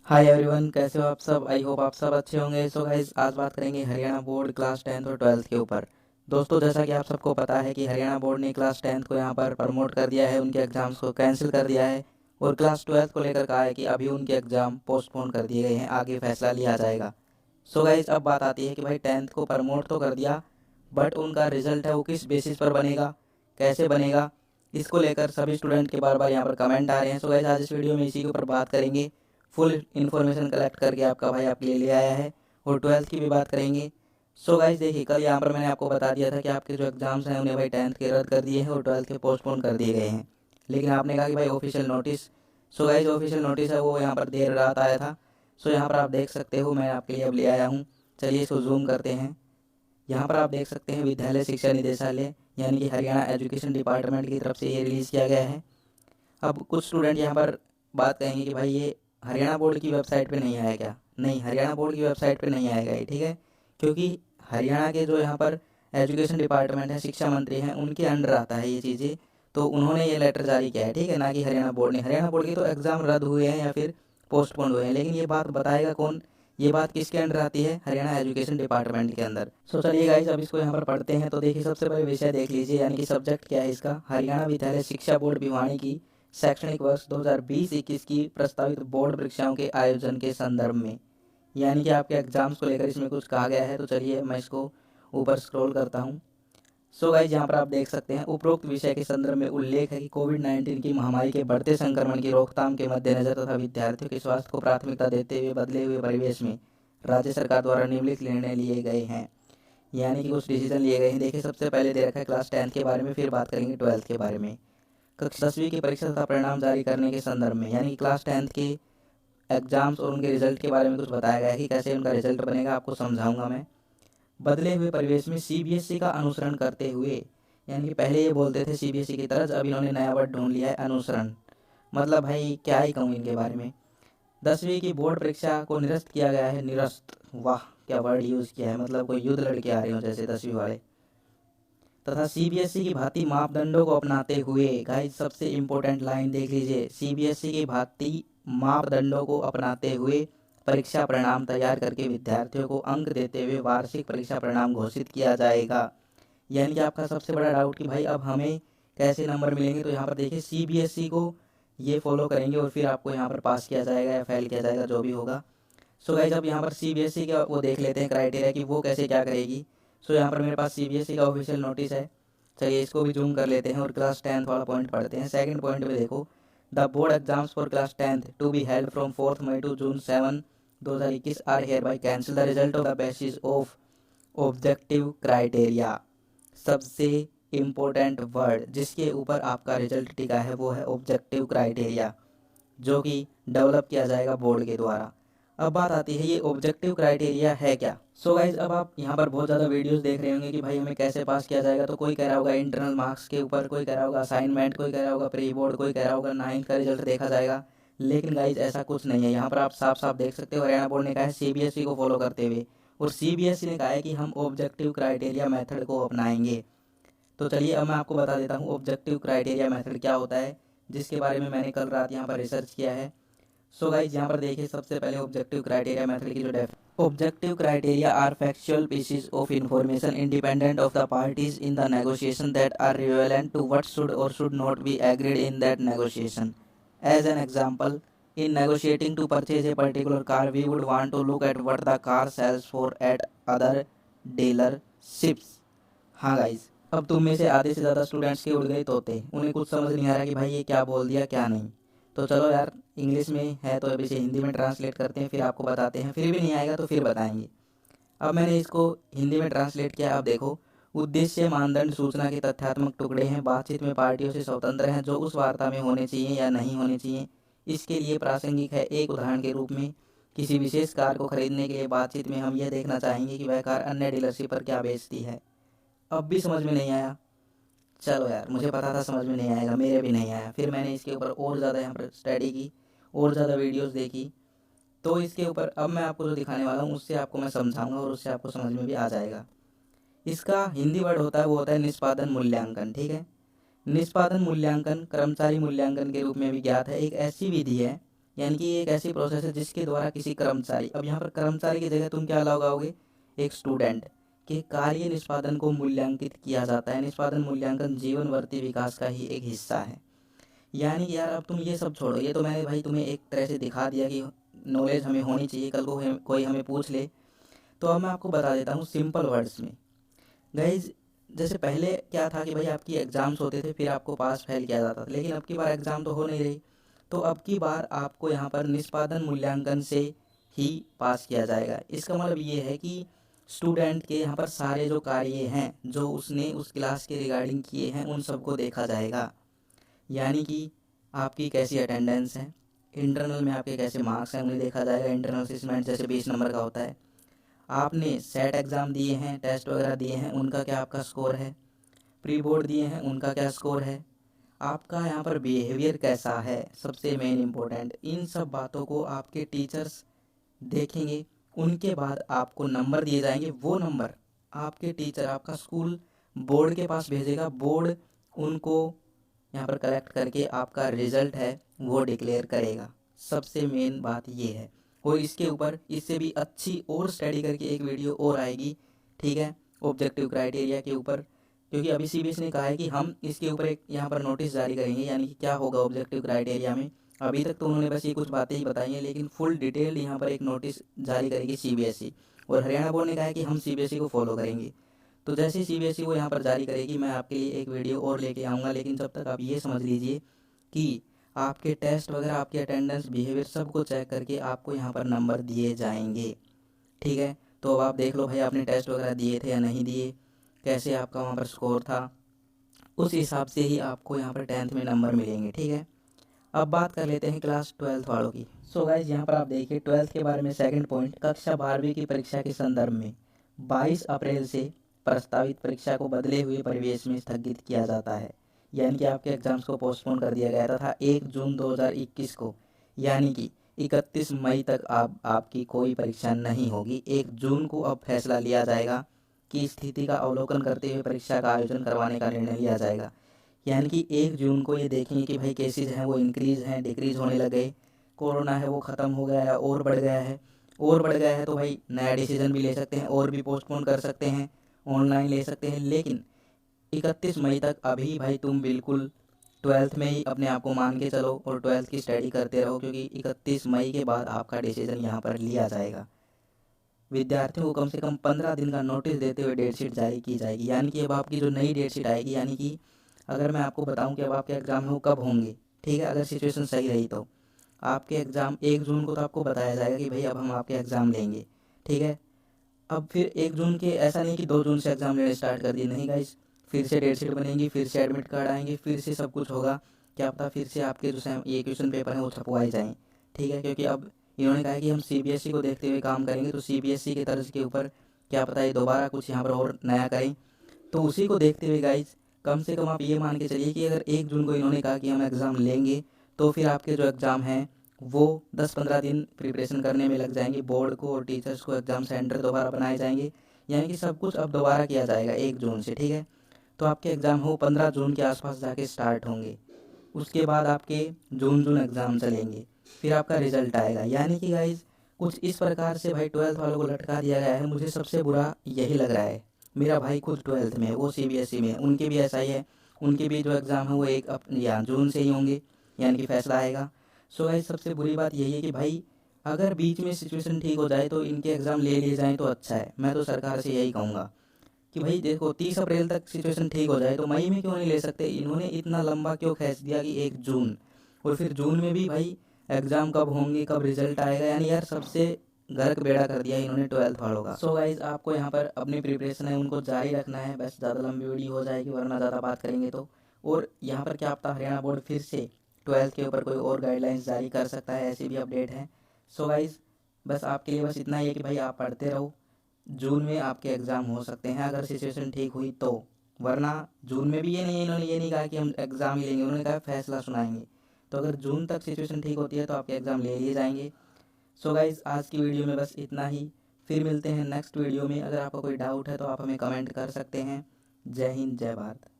Hi everyone, कैसे हो आप सब। आई होप आप सब अच्छे होंगे। सो गाइस, आज बात करेंगे हरियाणा बोर्ड क्लास 10th और 12th के ऊपर। दोस्तों, जैसा कि आप सबको पता है कि हरियाणा बोर्ड ने क्लास 10th को यहाँ पर प्रमोट कर दिया है, उनके एग्ज़ाम्स को कैंसिल कर दिया है और क्लास 12th को लेकर कहा है कि अभी उनके एग्ज़ाम पोस्टपोन कर दिए गए हैं, आगे फैसला लिया जाएगा। सो गाइस, अब बात आती है कि भाई 10th को प्रमोट तो कर दिया, बट उनका रिजल्ट है वो किस बेसिस पर बनेगा, कैसे बनेगा, इसको लेकर सभी स्टूडेंट के बार बार यहाँ पर कमेंट आ रहे हैं। सो गाइस, आज इस वीडियो में इसी के ऊपर बात करेंगे। फुल इन्फॉर्मेशन कलेक्ट करके आपका भाई आपके लिए ले आया है और 12th की भी बात करेंगे। सो गाइस देखिए, कल यहाँ पर मैंने आपको बता दिया था कि आपके जो एग्ज़ाम्स हैं उन्हें भाई 10th के रद्द कर दिए हैं और 12th के पोस्टपोन कर दिए गए हैं। लेकिन आपने कहा कि भाई ऑफिशियल नोटिस। सो गाइस, जो ऑफिशियल नोटिस है वो यहाँ पर देर रात आया था। सो यहाँ पर आप देख सकते हो, मैं आपके लिए अब ले आया हूँ। चलिए इसको जूम करते हैं। यहाँ पर आप देख सकते हैं विद्यालय शिक्षा निदेशालय यानी कि हरियाणा एजुकेशन डिपार्टमेंट की तरफ से ये रिलीज़ किया गया है। अब कुछ स्टूडेंट यहाँ पर बात कहेंगे कि भाई ये हरियाणा बोर्ड की वेबसाइट पे नहीं आया क्या। नहीं, हरियाणा बोर्ड की वेबसाइट पे नहीं आएगा ये, ठीक है। क्योंकि हरियाणा के जो यहाँ पर एजुकेशन डिपार्टमेंट है, शिक्षा मंत्री हैं, उनके अंडर आता है ये चीज़ें। तो उन्होंने ये लेटर जारी किया है, ठीक है, ना कि हरियाणा बोर्ड ने। हरियाणा बोर्ड के तो एग्ज़ाम रद्द हुए हैं या फिर पोस्टपोन हुए हैं, लेकिन ये बात बताएगा कौन, ये बात किसके अंडर आती है, हरियाणा एजुकेशन डिपार्टमेंट के अंदर। सो चलिए गाइस, अब इसको यहाँ पर पढ़ते हैं। तो देखिए, सबसे पहले विषय देख लीजिए, यानी कि सब्जेक्ट क्या है इसका। हरियाणा विद्यालय शिक्षा बोर्ड भिवानी की शैक्षणिक वर्ष 2020-21 की प्रस्तावित बोर्ड परीक्षाओं के आयोजन के संदर्भ में, यानी कि आपके एग्जाम्स को लेकर इसमें कुछ कहा गया है। तो चलिए मैं इसको ऊपर स्क्रॉल करता हूँ। सो गाइस, यहाँ पर आप देख सकते हैं उपरोक्त विषय के संदर्भ में उल्लेख है कि कोविड-19 की महामारी के बढ़ते संक्रमण की रोकथाम के मद्देनजर तथा विद्यार्थियों के स्वास्थ्य को प्राथमिकता देते हुए बदले हुए परिवेश में राज्य सरकार द्वारा निम्नलिखित निर्णय लिए गए हैं, यानी कि कुछ डिसीजन लिए गए हैं। देखिए, सबसे पहले दे रखा है क्लास 10th के बारे में, फिर बात करेंगे 12th के बारे में। कक्षा 10वीं की परीक्षा तथा परिणाम जारी करने के संदर्भ में, यानी कि क्लास 10th के एग्जाम्स और उनके रिजल्ट के बारे में कुछ बताया गया है कि कैसे उनका रिजल्ट बनेगा, आपको समझाऊंगा मैं। बदले हुए परिवेश में सीबीएसई का अनुसरण करते हुए, यानी कि पहले ये बोलते थे सीबीएसई की तरह, अब इन्होंने नया वर्ड ढूंढ लिया है, अनुसरण। मतलब भाई क्या ही कहूँ इनके बारे में। 10वीं की बोर्ड परीक्षा को निरस्त किया गया है। निरस्त, वाह क्या वर्ड यूज़ किया है, मतलब कोई युद्ध लड़के आ रहे हो जैसे 10वीं वाले। तथा सीबीएसई की भांति मापदंडों को अपनाते हुए, गाइस सबसे इम्पोर्टेंट लाइन देख लीजिए, सीबीएसई की भांति मापदंडों को अपनाते हुए परीक्षा परिणाम तैयार करके विद्यार्थियों को अंक देते हुए वार्षिक परीक्षा परिणाम घोषित किया जाएगा। यानी कि आपका सबसे बड़ा डाउट कि भाई अब हमें कैसे नंबर मिलेंगे, तो यहाँ पर देखिए सीबीएसई को ये फॉलो करेंगे और फिर आपको यहाँ पर पास किया जाएगा या फेल किया जाएगा, जो भी होगा। सो गाइस, अब यहाँ पर सीबीएसई का वो देख लेते हैं क्राइटेरिया कि वो कैसे क्या करेगी। सो यहाँ पर मेरे पास सीबीएसई का ऑफिशियल नोटिस है। चलिए इसको भी जूम कर लेते हैं और क्लास 10th वाला पॉइंट पढ़ते हैं। सेकंड पॉइंट में देखो, the board exams for class 10th to be held from 4 May to June 7 2021 are hereby cancel the result of the basis of objective criteria. सबसे इम्पोर्टेंट वर्ड जिसके ऊपर आपका result टिका है वो है ऑब्जेक्टिव क्राइटेरिया, जो कि डेवलप किया जाएगा बोर्ड के द्वारा। अब बात आती है ये ऑब्जेक्टिव क्राइटेरिया है क्या। सो गाइज, अब आप यहाँ पर बहुत ज़्यादा वीडियोस देख रहे होंगे कि भाई हमें कैसे पास किया जाएगा। तो कोई कह रहा होगा इंटरनल मार्क्स के ऊपर, कोई कह रहा होगा असाइनमेंट, कोई कह रहा होगा प्री बोर्ड, कोई कह रहा होगा 9th का रिजल्ट देखा जाएगा। लेकिन गाइज ऐसा कुछ नहीं है। यहाँ पर आप साफ साफ देख सकते हो, हरियाणा बोर्ड ने कहा है सीबीएसई को फॉलो करते हुए, और सीबीएसई ने कहा है कि हम ऑब्जेक्टिव क्राइटेरिया मेथड को अपनाएंगे। तो चलिए अब मैं आपको बता देता हूँ ऑब्जेक्टिव क्राइटेरिया मेथड क्या होता है, जिसके बारे में मैंने कल रात यहाँ पर रिसर्च किया है। सो गाइज, यहाँ पर देखिए सबसे पहले ऑब्जेक्टिव क्राइटेरिया मेथड की जो objective criteria are factual pieces of information independent of the parties in the negotiation that are relevant to what should और should not be agreed in that negotiation. As an example, in negotiating to purchase a particular car, we would want to look at what the car sells for at other dealerships। हाँ guys, अब तुम में से आधे से ज़्यादा students के उड़ गए तोते, उन्हें कुछ समझ नहीं आ रहा कि भाई ये क्या बोल दिया क्या नहीं। तो चलो यार, इंग्लिश में है तो अब इसे हिंदी में ट्रांसलेट करते हैं, फिर आपको बताते हैं। फिर भी नहीं आएगा तो फिर बताएंगे। अब मैंने इसको हिंदी में ट्रांसलेट किया। अब देखो, उद्देश्य मानदंड सूचना के तथ्यात्मक टुकड़े हैं, बातचीत में पार्टियों से स्वतंत्र हैं, जो उस वार्ता में होने चाहिए या नहीं होने चाहिए, इसके लिए प्रासंगिक है। एक उदाहरण के रूप में, किसी विशेष कार को खरीदने के लिए बातचीत में हम यह देखना चाहेंगे कि वह कार अन्य डीलरशिप पर क्या बेचती है। अब भी समझ में नहीं आया। चलो यार, मुझे पता था समझ में नहीं आएगा, मेरे भी नहीं आया। फिर मैंने इसके ऊपर और ज़्यादा यहाँ पर स्टडी की, और ज़्यादा वीडियोस देखी। तो इसके ऊपर अब मैं आपको जो दिखाने वाला हूँ उससे आपको मैं समझाऊंगा और उससे आपको समझ में भी आ जाएगा। इसका हिंदी वर्ड होता है, वो होता है निष्पादन मूल्यांकन, ठीक है। निष्पादन मूल्यांकन कर्मचारी मूल्यांकन के रूप में भी ज्ञात है। एक ऐसी विधि है यानी कि ये एक ऐसी प्रोसेस है जिसके द्वारा किसी कर्मचारी, अब यहाँ पर कर्मचारी की जगह तुम क्या लगाओगे, एक स्टूडेंट के कार्य निष्पादन को मूल्यांकित किया जाता है। निष्पादन मूल्यांकन जीवनवर्ती विकास का ही एक हिस्सा है। यानी कि यार अब तुम ये सब छोड़ो, ये तो मैंने भाई तुम्हें एक तरह से दिखा दिया कि नॉलेज हमें होनी चाहिए, कल को कोई हमें पूछ ले तो अब मैं आपको बता देता हूँ सिंपल वर्ड्स में। गाइज जैसे पहले क्या था कि भाई आपकी एग्ज़ाम्स होते थे, फिर आपको पास फेल किया जाता था, लेकिन अब की बार एग्ज़ाम तो हो नहीं रही, तो अब की बार आपको यहाँ पर निष्पादन मूल्यांकन से ही पास किया जाएगा। इसका मतलब ये है कि स्टूडेंट के यहाँ पर सारे जो कार्य हैं जो उसने उस क्लास के रिगार्डिंग किए हैं उन सबको देखा जाएगा। यानी कि आपकी कैसी अटेंडेंस है, इंटरनल में आपके कैसे मार्क्स हैं उन्हें देखा जाएगा। इंटरनल असेसमेंट जैसे 20 नंबर का होता है, आपने सेट एग्ज़ाम दिए हैं, टेस्ट वगैरह दिए हैं, उनका क्या आपका स्कोर है, प्री बोर्ड दिए हैं उनका क्या स्कोर है, आपका यहाँ पर बिहेवियर कैसा है, सबसे मेन इम्पोर्टेंट। इन सब बातों को आपके टीचर्स देखेंगे, उनके बाद आपको नंबर दिए जाएंगे। वो नंबर आपके टीचर, आपका स्कूल बोर्ड के पास भेजेगा, बोर्ड उनको यहाँ पर कलेक्ट करके आपका रिजल्ट है वो डिक्लेयर करेगा। सबसे मेन बात ये है। और इसके ऊपर इससे भी अच्छी और स्टडी करके एक वीडियो और आएगी, ठीक है, ऑब्जेक्टिव क्राइटेरिया के ऊपर, क्योंकि अभी सीबीएसई ने कहा है कि हम इसके ऊपर एक यहाँ पर नोटिस जारी करेंगे, यानी कि क्या होगा ऑब्जेक्टिव क्राइटेरिया में। अभी तक तो उन्होंने बस ये कुछ बातें ही बताई हैं, लेकिन फुल डिटेल्ड यहाँ पर एक नोटिस जारी करेगी सीबीएसई, और हरियाणा बोर्ड ने कहा है कि हम सीबीएसई को फॉलो करेंगे। तो जैसे ही सीबीएसई वो यहाँ पर जारी करेगी मैं आपके लिए एक वीडियो और लेके आऊँगा, लेकिन जब तक आप ये समझ लीजिए कि आपके टेस्ट वगैरह, आपकी अटेंडेंस, बिहेवियर सबको चेक करके आपको यहाँ पर नंबर दिए जाएंगे, ठीक है। तो अब आप देख लो भाई आपने टेस्ट वगैरह दिए थे या नहीं दिए, कैसे आपका वहाँ पर स्कोर था, उस हिसाब से ही आपको यहाँ पर 10th में नंबर मिलेंगे, ठीक है। अब बात कर लेते हैं क्लास 12th वालों की। सो गाइज यहाँ पर आप देखिए 12th के बारे में सेकंड पॉइंट, कक्षा 12वीं की परीक्षा के संदर्भ में 22 अप्रैल से प्रस्तावित परीक्षा को बदले हुए परिवेश में स्थगित किया जाता है। यानी कि आपके एग्जाम्स को पोस्टपोन कर दिया गया था 1 जून 2021 को, यानी कि 31 मई तक आपकी कोई परीक्षा नहीं होगी। 1 जून को अब फैसला लिया जाएगा कि स्थिति का अवलोकन करते हुए परीक्षा का आयोजन करवाने का निर्णय लिया जाएगा। यानी कि 1 जून को ये देखेंगे कि भाई केसेज हैं वो इंक्रीज़ हैं, डिक्रीज़ होने लगे, कोरोना है वो ख़त्म हो गया है और बढ़ गया है, और बढ़ गया है तो भाई नया डिसीजन भी ले सकते हैं और भी पोस्टपोन कर सकते हैं, ऑनलाइन ले सकते हैं। लेकिन 31 मई तक अभी भाई तुम बिल्कुल 12th में ही अपने आप को मान के चलो और 12th की स्टडी करते रहो, क्योंकि 31 मई के बाद आपका डिसीजन यहाँ पर लिया जाएगा। विद्यार्थियों को कम से कम 15 दिन का नोटिस देते हुए डेट शीट जारी की जाएगी। यानी कि अब आपकी जो नई डेट शीट आएगी, यानी कि अगर मैं आपको बताऊं कि अब आपके एग्ज़ाम है वो कब होंगे, ठीक है, अगर सिचुएशन सही रही तो आपके एग्ज़ाम 1 जून को तो आपको बताया जाएगा कि भाई अब हम आपके एग्ज़ाम लेंगे, ठीक है। अब फिर 1 जून के ऐसा नहीं कि 2 जून से एग्ज़ाम लेने स्टार्ट कर दिए, नहीं गाइस, फिर से डेट शीट बनेगी, फिर से एडमिट कार्ड आएंगे, फिर से सब कुछ होगा। क्या पता फिर से आपके जो ये क्वेश्चन पेपर हैं वो छपवाए जाएँ, ठीक है, क्योंकि अब इन्होंने कहा है कि हम सीबीएसई को देखते हुए काम करेंगे, तो सीबीएसई के तर्ज के ऊपर क्या पता ये दोबारा कुछ यहाँ पर और नया करें। तो उसी को देखते हुए गाइज कम से कम आप ये मान के चलिए कि अगर 1 जून को इन्होंने कहा कि हम एग्ज़ाम लेंगे, तो फिर आपके जो एग्ज़ाम हैं वो 10-15 दिन प्रिपरेशन करने में लग जाएंगे। बोर्ड को और टीचर्स को एग्ज़ाम सेंटर दोबारा बनाए जाएंगे, यानी कि सब कुछ अब दोबारा किया जाएगा 1 जून से, ठीक है। तो आपके एग्ज़ाम हो 15 जून के आसपास जाके स्टार्ट होंगे, उसके बाद आपके जून एग्ज़ाम चलेंगे, फिर आपका रिजल्ट आएगा। यानी कि गाइज कुछ इस प्रकार से भाई 12th वालों को लटका दिया गया है। मुझे सबसे बुरा यही लग रहा है। मेरा भाई खुद 12th में है, वो सीबीएसई में है, उनके भी ऐसा ही है, उनके भी जो एग्ज़ाम है वो या जून से ही होंगे, यानी कि फैसला आएगा। सो गाइज सबसे बुरी बात यही है कि भाई अगर बीच में सिचुएशन ठीक हो जाए तो इनके एग्ज़ाम ले लिए जाएँ तो अच्छा है। मैं तो सरकार से यही कहूँगा कि भाई देखो 30 अप्रैल तक सिचुएशन ठीक हो जाए तो मई में क्यों नहीं ले सकते। इन्होंने इतना लंबा क्यों खींच दिया कि 1 जून, और फिर जून में भी भाई एग्ज़ाम कब होंगे, कब रिजल्ट आएगा, यानी यार सबसे गर्क बेड़ा कर दिया इन्होंने 12th वालों का। सो गाइज आपको यहाँ पर अपनी प्रिपरेशन है उनको जारी रखना है, बस ज़्यादा लंबी वीडियो हो जाएगी वरना ज़्यादा बात करेंगे तो। और यहाँ पर क्या पता हरियाणा बोर्ड फिर से 12th के ऊपर कोई और गाइडलाइंस जारी कर सकता है, ऐसी भी अपडेट है। सो गाइज बस आपके लिए बस इतना ही है कि भाई आप पढ़ते रहो, जून में आपके एग्ज़ाम हो सकते हैं अगर सिचुएशन ठीक हुई तो, वरना जून में भी ये नहीं, इन्होंने ये नहीं कहा कि हम एग्ज़ाम ही लेंगे, उन्होंने कहा फैसला सुनाएंगे। तो अगर जून तक सिचुएशन ठीक होती है तो आपके एग्ज़ाम ले लिए जाएंगे। सो गाइज़ आज की वीडियो में बस इतना ही, फिर मिलते हैं नेक्स्ट वीडियो में। अगर आपका कोई डाउट है तो आप हमें कमेंट कर सकते हैं। जय हिंद, जय भारत।